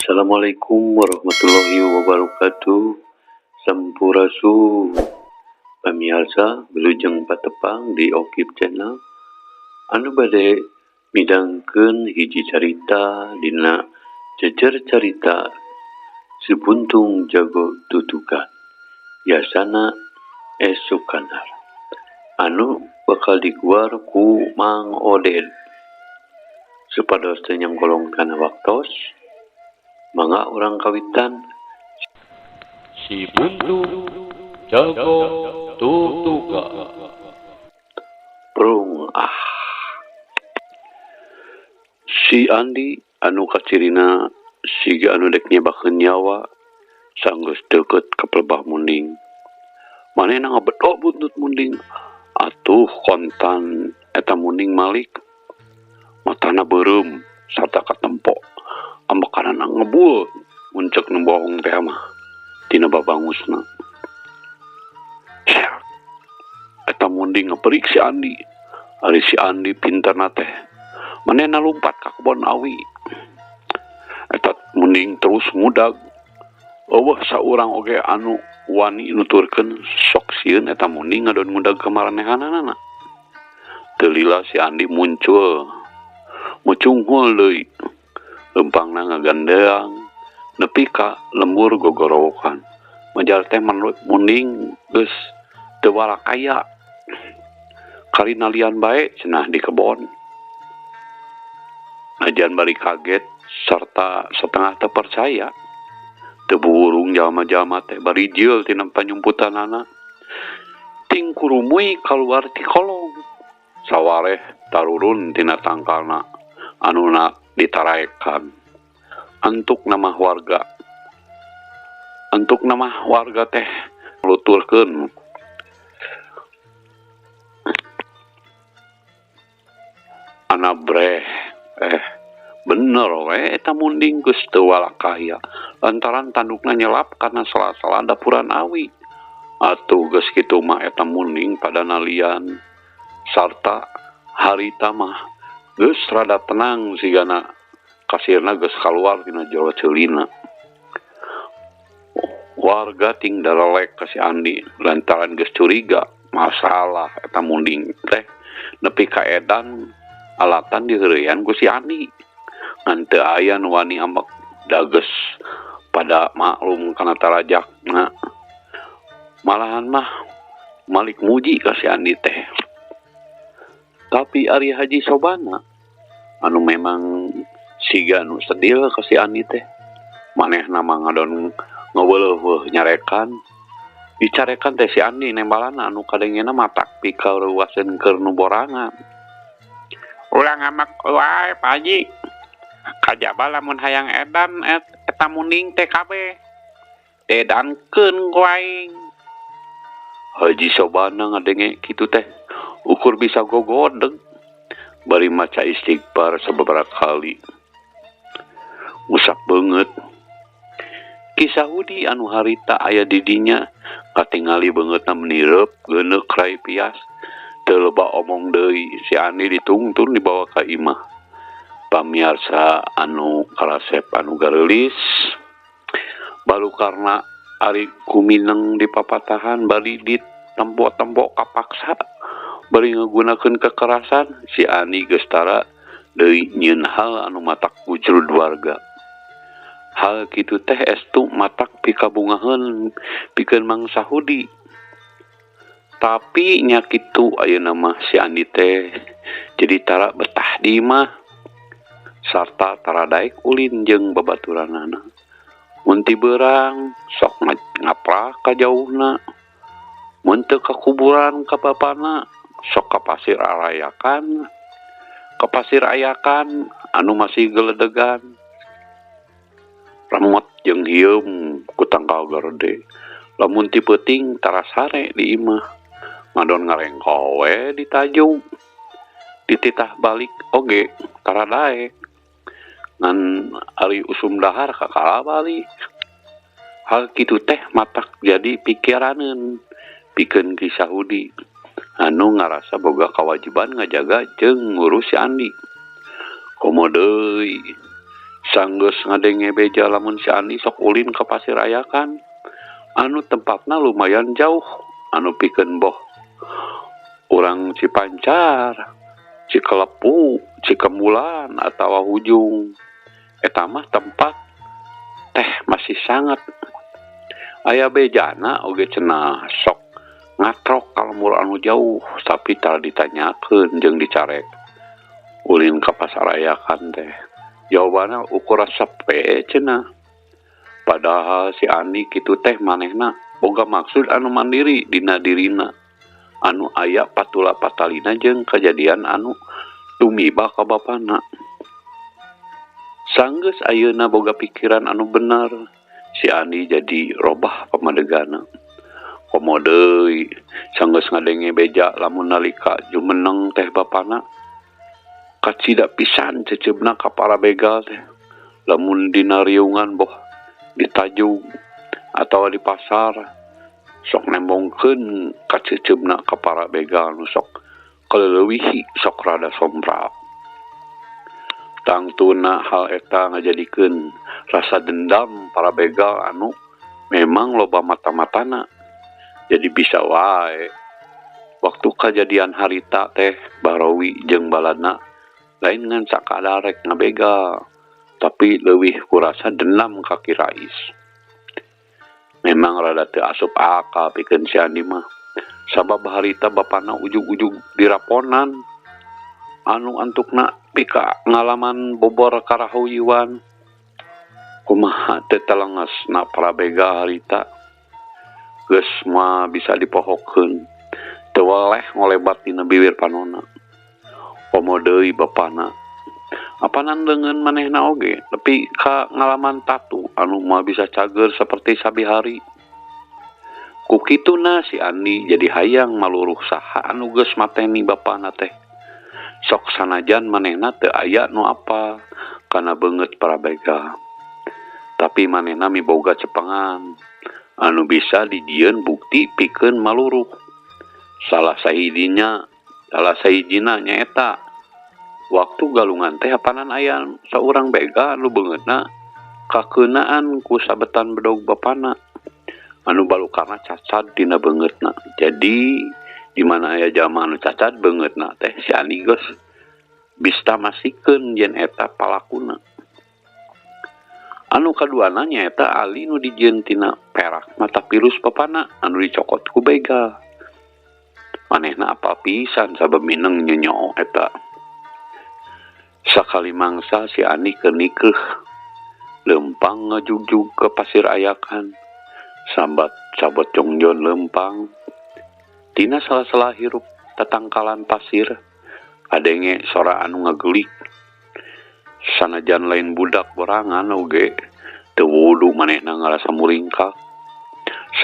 Assalamualaikum warahmatullahi wabarakatuh. Sampurasun pamirsa Wilujeng Patepang di Okip Channel. Anu bade midangkeun hiji carita dina jejer carita Subuntung Jago Tutukan. Biasana Esukanar. Anu bakal diguar ku Mang Oded. Supados teu nyangkolong kana waktos, mangga urang kawitan. Si Buntung Jago Tutukan. Prung Si Andi anu kacirina siga anu dek nyebakeun nyawa sanggeus deukeut ka pelebah munding. Manehna ngabedog buntut munding, atuh kontan eta munding malik. Matana beureum sarta katempo, ambekanana ngebul muncek nu bohong teh mah tina babangusna. Eta munding ngaperik si Andi. Ari si Andi pinterna teh manehna lumpat ka kebon awi. Eta munding terus ngudag. Eueuh saurang oge anu wani nuturkeun sok sieun eta munding ngadon ngudag ka maranehanana. Teu lila si Andi muncul. Mucunghul deui. Lempangna ngagandeang nepi ka lembur gogorowokan. Majar teh munding geus teu walakaya. Karina lian bae cenah di kebon. Ajan bari kaget sarta setengah teu percaya. Teu burung jalma-jalma teh bari jeul tina panyumputanana. Ting kurumuy kaluar ti kolong. Sawareh tarurun tina tangkalna anuna ditaraekan. Antuk nama warga teh nuturkeun anabreh bener we eta munding geus teu walakaya lantaran tandukna nyelap kana sela-sela dapuran awi. Atuh geus kitu mah eta munding pada nalian sarta harita mah geus rada tenang sigana kasirna geus kaluar tina jero ceulina. Warga ting darelek ka si Andi lantaran geus curiga masalah eta munding teh nepi ka edan alatan diheureuyan ku si Andi. Ngan teu aya nu wani ambek dageus pada maklum kana tarajakna. Malahan mah malik muji ka si Andi teh. Tapi ari Haji Sobana anu memang siga anu sedil ka si Andi teh. Manehna mah ngadon ngeuweuleuh nyarekan. Dicarekan teh si Andi nembalana anu kadengena matak pikareuwaseun keur nu borangan. Ulah ngamak wae Pak Haji. Kajaba lamun hayang edan eta munding teh kabeh. Dedankeun ku aing. Haji Sobana ngadenge kitu teh ukur bisa gogodeg. Bari maca istighfar sababaraha kali. Usak beungeut. Kisah Hudi anu harita aya di dinya katingali beungeutna menireup geuneuk rai pias. Teu loba omong deui si Andi ditungtun dibawa ka imah. Pamirsa anu karasep anu gareulis baru karena ari kumineng di papatahan bari ditempo-tempo kapaksa bari ngagunakeun kekerasan si Andi geus tara deui nyieun hal anu matak gujrud warga. Hal kitu teh estu matak pikabungaheun pikeun mangsa Hudi. Tapi nya kitu ayeuna mah si Andi teh jadi tara betah di imah sarta tara daek ulin jeung babaturanana. Mun ti beurang sok ngaprak ka jauhna. Mun teu ka kuburan ka bapana sok ka pasir arayakan. Ka pasir ayakan anu masih geledegan. Ramot jeung hieum ku tangkal gerde. Lamun ti peuting tara sare di imah. Ngadon ngarengko we di tajung. Dititah balik oge tara daek. Ngan ari usum dahar kakala balik. Hal kitu teh matak jadi pikiraneun pikeun kisah Hudi anu ngarasa boga kewajiban ngajaga jeung ngurus si Andi. Komo deui Sanggeus ngadenge beja lamun si Andi sok ulin ka Pasir Ayakan. Anu tempatna lumayan jauh, anu pikeun boh urang Cipancar, Cikelepu, Cikemulan atawa Hujung. Eta mah tempat teh masih sangat aya bejana oge cenah sok ngatrok kalmur anu jauh, tapi tara ditanyakeun jeung dicarek ulin ka Pasarayakan teh. Jawabanna ukuran sape cenah. Padahal si Andi kitu teh manehna boga maksud anu mandiri dina dirina, anu aya patula patalina jeung kejadian anu tumiba ka bapana. Sanggeus ayeuna boga pikiran anu bener, si Andi jadi robah pamadegana. Komo deui sanggeus ngadenge beja lamun nalika jumeneng teh bapana kacida pisan ceceubna ka para begal teh. Lamun dina riungan boh di Tajung atawa di pasar sok nembongkeun ka ceceubna ka para begal nu sok kaleuwihi sok rada sompral. Tangtuna hal eta ngajadikeun rasa dendam para begal anu memang loba mata-matana. Jadi bisa wae waktu kejadian harita teh Barowi jeung baladna lain ngan sakadarek ngabegal, tapi leuwih kurasa dendam ka Ki Rais. Memang rada teu asup akal pikeun si Andi mah. Sabab harita bapana ujug-ujug diraponan anu antukna pika ngalaman bobor karahuyuan. Kumaha teu talengesna para begal harita geus mah bisa dipohokeun, teu weleh ngolebat dina bibir panonna. Komo deui bapana, apanan leungeun manehna oge, tapi ka ngalaman tatu anu mah bisa cager seperti sabihari. Ku kituna si Andi jadi hayang maluruh saha anu geus mateni bapana teh. Sok sanajan manehna teu aya nu apa kana beungeut para begal. Tapi manehna miboga cepengan anu bisa dijieun bukti pikeun maluruh. Salah sahijina nyaeta waktu galungan teh apanan aya saurang begal anu beungeutna kakeunaan ku sabetan bedog bapana anu balukarna cacat dina beungeutna. Jadi di mana aya jalma anu cacat beungeutna teh si Andi geus bisa masikeun yen eta palakuna. Anu kaduana nyaeta Ali nu dijieun tina perak mata pilus bapana anu dicokot ku begal. Manehna apal pisan sabab mineng nyonyo eta. Sakali mangsa si Andi keur nikeuh leumpang ngajugjug ke Pasir Ayakan. Sambat sabot jongjon leumpang. Tina salah-salah hirup tatangkalan pasir adenge sora anu ngagelik. Sanajan lain budak borangan oge teu wudu manehna ngarasa muringkak.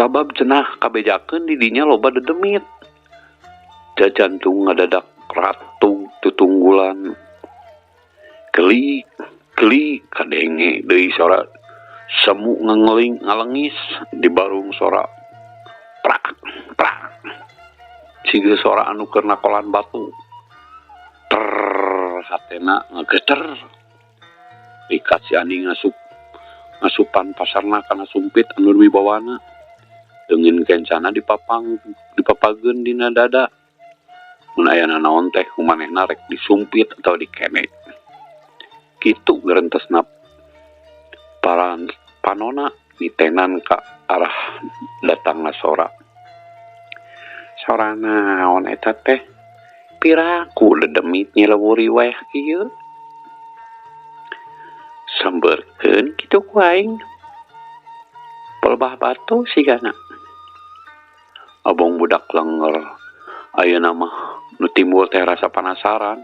Sabab cenah kabejakeun di dinya loba dedemit. Jajantung ngadadak ratu tutunggulan. Kelik kadenge deui sora semu ngalengis di barung sora prak prak. Siga sora anu keur nakolan batu. Ter hatena ngageter. Ikat si Andi ngasupan pasarna kana sumpit anu wibawana. Deungin kencana dipapageun dina dada. Mun ayana naon teh kumanehna rek disumpit atau dikene. Kitu gerentesna para panona nitenan ka arah datangna sora. Sora naon eta teh? Piraku dedemit nyelewuri wae kieu. Sambeurkeun kitu ku aing. Pelbah batu sigana. Abong budak lenger. Ayeuna mah nu timbul teh rasa penasaran.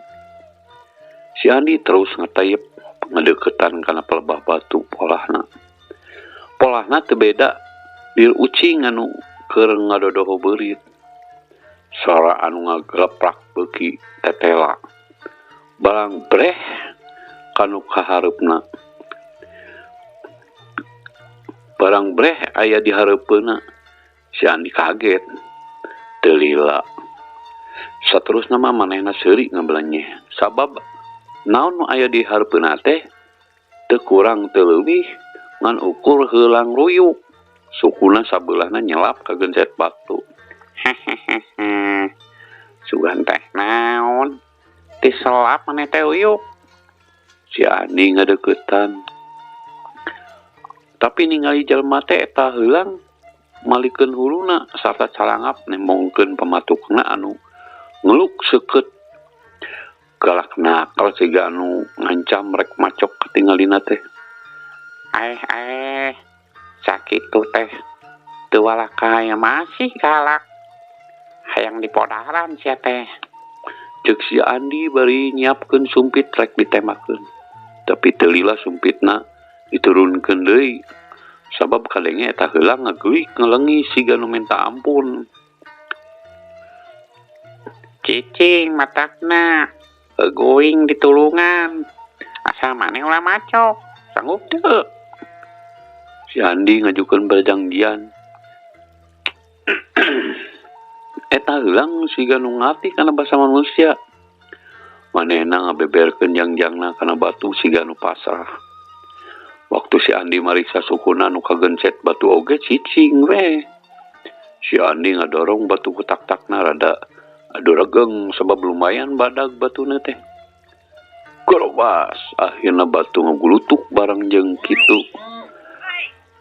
Si Andi terus ngetayep ngadeuketan kana pelbah batu polahna. Polahna teu beda dir ucing anu keur ngadodoho beurit. Sora anu ngagleprak beuki tetela. Barang breh kanu kahareupna. Barang breh aya di hareupeuna. Si Andi kaget. Teu lila. Saterusna mah manehna seuri ngabelanyeh. Sabab naon nu aya di hareupeuna teh teu kurang teu leuwih ngan ukur heulang ruyuk. Sukuna sabelahna nyelap ka gencet batu. Hehehe. Sugan teh naon? Diselap maneh teh uyuk. Si Andi ngadeukeutan. Tapi ningali jalma teh eta heulang malikeun huluna sarta calangap nembongkeun pamatukna anu ngeluk seukeut. Galak nakal siga anu ngancam rek macok katingalina teh. Sakitu teh teu walaka aya masih galak. Hayang dipodaran sia teh. Ceuk si Andi bari nyiapkeun sumpit rek ditemakeun. Tapi teu lila sumpitna diturunkeun deui. Sabab kadenge eta heulang ngageuik ngelengi siga nu minta ampun. Cicing matakna going ditulungan. Asa maneh ulah macok. Sanggup teu? Si Andi ngajukeun perjanjian. Eta heulang siga nu ngarti kana basa manusia. Manehna ngabeberkeun jangjangna kana batu siga nu pasrah. Waktu si Andi mariksa sukuna nu kagencet batu oge cicing we. Si Andi ngadorong batu kutak-takna rada adu regeng sebab lumayan badag batuna teh. Golobas akhirna batu ngagulutuk bareng jeung kitu.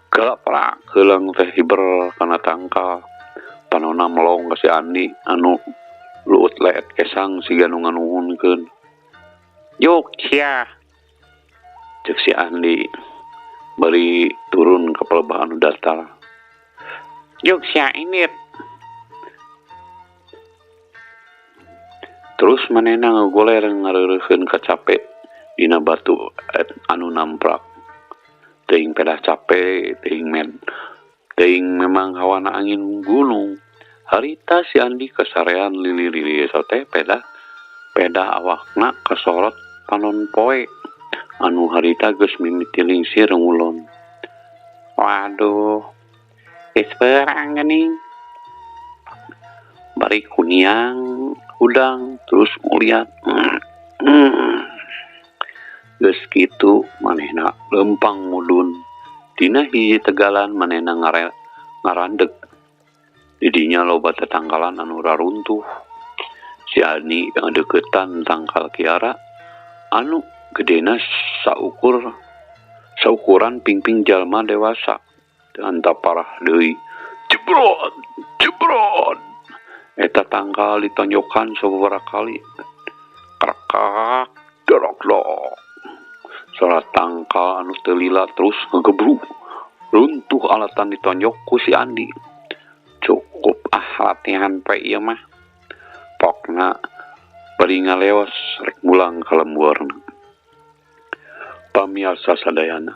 Galaprak heulang teh hiber kana tangkal. Panonna melong ka si Andi anu luut leet kesang siga nu nganuhunkeun. Yuk sia. Ceuk si Andi bari turun ka pelebah anu datar. Yuk sia init. Terus manehna ngagoler ngareureuheun ka capek dina batu anu namprak. Teuing pedah capek, teuing memang hawana angin gunung. Harita si Andi kasarean lili-lili teh pedah awakna kasorot panon poe. Anu harita geus mimiti lingsir ngulon. Waduh, geus beurang geuning. Bari kuniang udang terus nguliat. Geus kitu manehna lempang mudun. Dina hiji tegalan manehna ngarandeg. Didinya loba tetangkalan anu raruntuh. Si Andi ngadeukeutan tangkal kiara anu gedena saukuran pingping jalma dewasa. Anta parah deui. Jebrot. Eta tangkal ditonjokan sababaraha kali. Krakak dorok. Suara tangkal anu teu lila terus ngegebruk. Runtuh alatan ditonjok ku si Andi. Cukup latihan pe ieu mah. Pokna bari ngaleos rek mulang ka lemburna. Pamiarsa sadayana.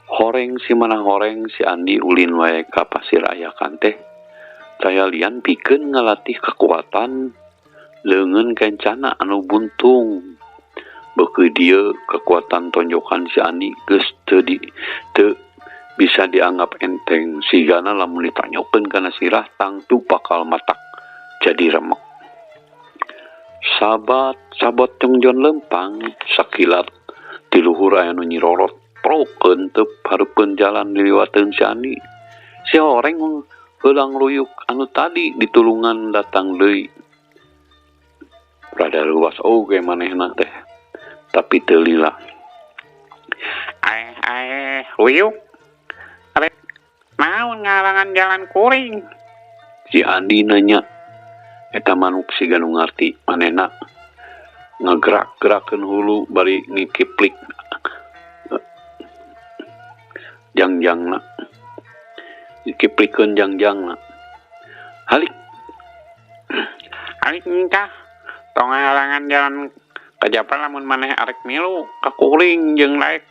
Horeng si Andi ulin wae ka pasir ayakan teh. Saya lian pikeun ngalatih kekuatan leungeun kencana anu buntung. Beukeut dieu kekuatan tonjokan si Andi geus teu bisa dianggap enteng. Sigana lamun ditanyokeun kana sirah tangtu bakal matak jadi remek. Sabot congjon lempang sakilat di luhur aya nu nyirorot prokeun teu hareupeun jalan diliwateun si Andi. Si horeng heulang ruyuk anu tadi ditulungan datang deui. Rada luas oge manehna teh. Tapi teu lila. Ruyuk. Arek naon ngarangan jalan kuring? Si Andi nanya. Eta manuk siga nu ngarti manehna ngagerak-gerakeun hulu bari ngikiplik jangjangna. Ngikiplikeun jangjangna. Halik engkah tong halangan jalan kajapan lamun maneh arek milu ka kuring jeung laek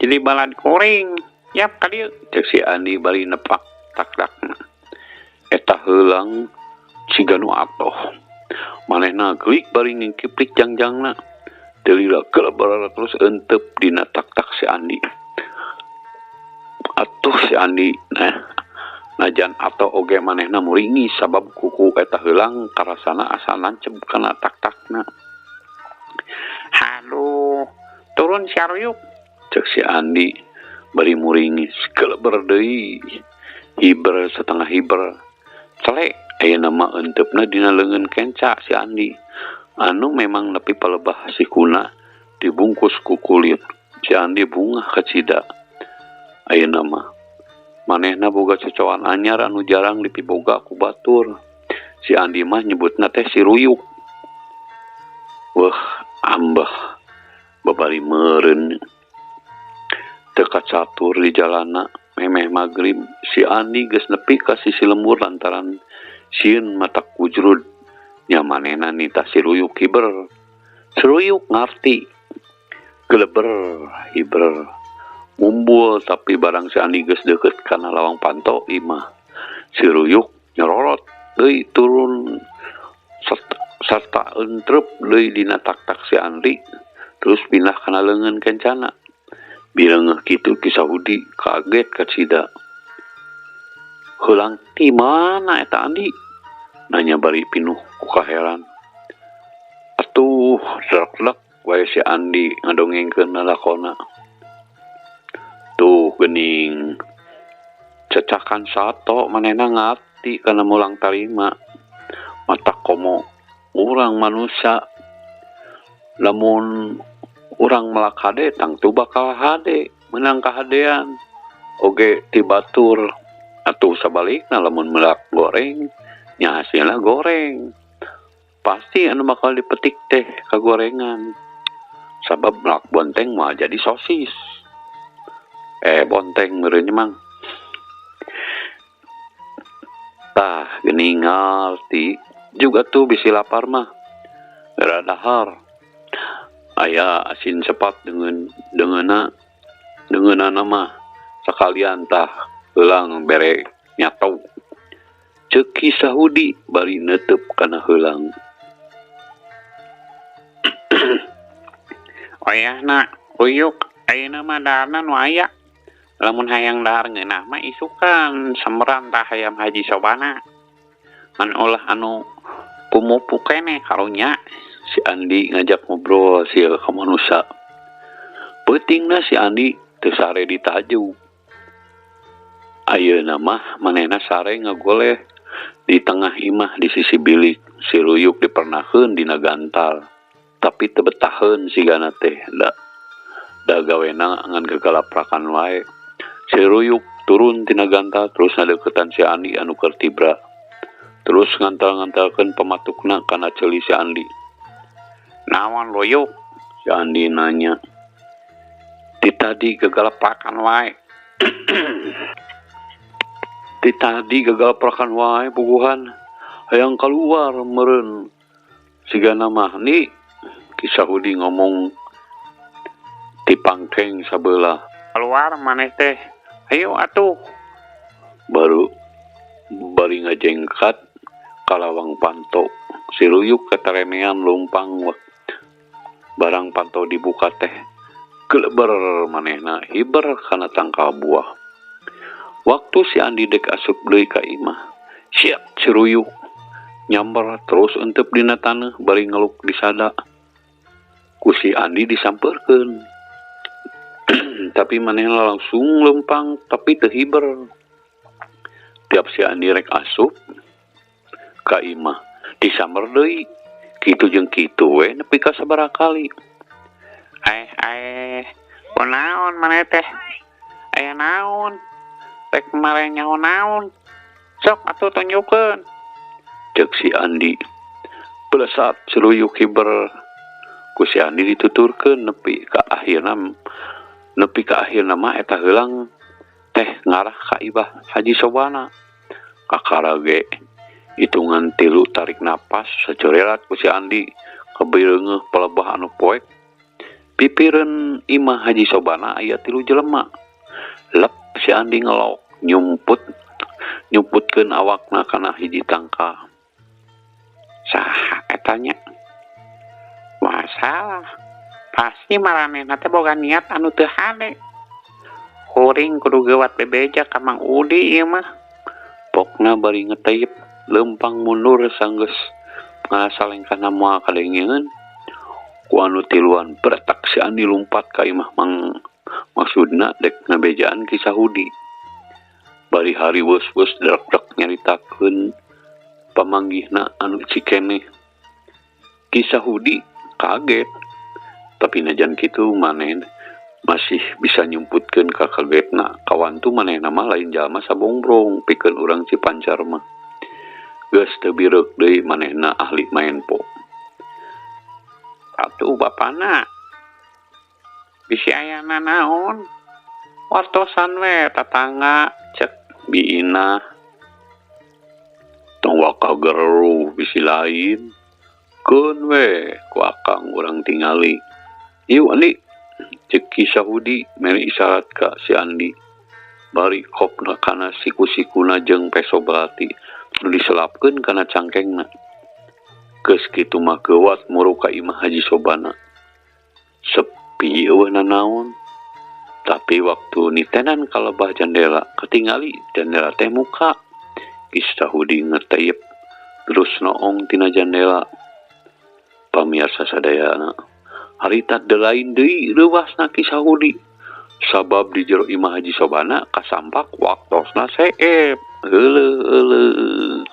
jadi balad kuring. Yap ka dieu. Ceuk si Andi bari nepak takdakna. Eta heulang siga nu atoh. Manehna geulik bari ngikiplik jangjangna. Teu lila kelebar terus euteup dina tak-tak si Andi. Atuh si Andi najan atau oge manehna muringi sabab kuku eta heulang karasana asa nancep kana tak-takna. Haduh, turun si Aruyuk. Cek si Andi bari muringis keleber deui hiber setengah hiber celek aya nama entepna dina leungeun kenca si Andi anu memang nepi palebah si kuna dibungkus ku kulit si Andi bunga kacida aya nama manehna boga cocokan anyar anu jarang dipiboga ku batur si Andi mah nyebutna teh si ruyuk wah ambah babari meureun dekat catur di jalana memeh magrib si Andi geus nepi ka sisi lembur lantaran sieun mata kujrud nya manehna nita si ruyuk hiber si ruyuk ngarti geleber hiber mumbul tapi barang si Andi geus deukeut kana lawang panto imah si ruyuk nyororot deui turun sarta entrep deui dina tak-tak si Andi terus pindah kana leungeun kencana bilang gitu kisah Hudi kaget kacida heulang ti mana eta Andi nanya bari pinuh ku kaheran atuh drek-drek wae si Andi ngadongengkeun lalakona tuh geuning cecakan sato manehna ngarti kana mulang tarima mata komo urang manusia lamun urang melak hade tang tu bakal hade menang kahadean oge ti batur atuh sabalikna lamun melak goreng nya hasilna goreng pasti anu bakal dipetik teh kagorengan sabab melak bonteng mah jadi sosis bonteng meureun mang tah geuning ngarti juga tuh bisi lapar mah radahar aya asin sepat dengan nama sekalian tah heulang bere nyatau ceuk kisah Hudi bari neuteup kana heulang oyahna ruyuk ayeuna mah daharna nu aya lamun hayang dahar ngeunah mah isukan sameran tah hayam haji sobana man ulah anu pumupu keneh karunya si Andi ngajak ngobrol sia ka manusia peutingna si Andi teu sare ditaju ayeuna mah manehna sare ngagoleh di tengah imah di sisi bilik si ruyuk dipernahkeun dina gantal tapi teu betaheun sigana teh da gawena ngan kegalaprakan wae si ruyuk turun tina gantal terus ngadeuketan si Andi anu keur tibra terus ngantal-ngantalkeun pamatukna kana ceuli si Andi naon ruyuk si Andi nanya ti tadi gegalaprakan wae ti tadi gegalaprakan wae puguhan hayang keluar meureun sigana mah ni kisah Hudi ngomong ti pangkeng sabelah keluar maneh teh ayo atuh baru bari ngajengkat kalawang panto si ruyuk katarenean lumpang barang panto dibuka teh geleber manehna hiber kana tangkal buah waktu si Andi dek asup deui ka imah siap si ruyuk nyamber terus entep dina taneuh bari ngeluk di sada ku si Andi disampeurkeun tapi manehna langsung lempang tapi teu hiber tiap si Andi rek asup ka imah disamber deui kitu jeung kitu we nepi ka sabaraha kali kunaon maneh teh aya naon rek mare nyaon-naon sok atuh tunjukkeun ceuk si Andi pelesat si ruyuk hiber ku si Andi dituturkeun nepi ka akhirna mah eta heulang teh ngarah ka ibah haji sobana kakara ge hitungan 3 tarik napas sacorelat ku si Andi kebereungeuh pelebah anu poek pipireun imah haji sobana aya 3 jelema lep si Andi ngelok nyumputkeun awakna kana hiji tangka saha etanya masalah pasti maranehna teh boga niat anu teu hade kuring kudu gewat bebeja ka Mang Udi ieu mah pokna bari ngetayep lempang mundur sanggeus ngasalengkana moal kadengeun ku anu tiluan beretak si Andi lumpat ka imah Adina dek ngabejaan Ki Sahudi. Bari hari wes drak nyaritakeun pamanggihna anu cikeneh. Ki Sahudi kaget, tapi najan kitu maneh masih bisa nyumputkeun ka kagetna. Kawan tu manehna mah lain jalma sabongbrong pikeun urang Cipancar mah. Geus teu bireuk deui manehna ahli main po. Atuh bapana bisi ayana naon? Wartosan we tatangga cek biina. Tong waka geruh bisi lain. Keun we ku akang urang tingali. Ieu Andi, cek Ki Sahudi mere isyarat ka si Andi. Bari kopna kana siku-sikuna jeung peso belati nu diselapkeun kana cangkengna. Geus kitu mah geuwat muru ka Imah Haji Sobana. Sepi eueuh nanaon. Tapi waktu nitenan kalebah jendela ketingali jendela teh muka. Ki Sahudi ngeteyep terus noong tina jendela. Pamirsa sadayana, harita delain deui reuwasna Ki Sahudi. Sabab di jero Imah Haji Sobana kasampak waktosna seep. Heuleuh.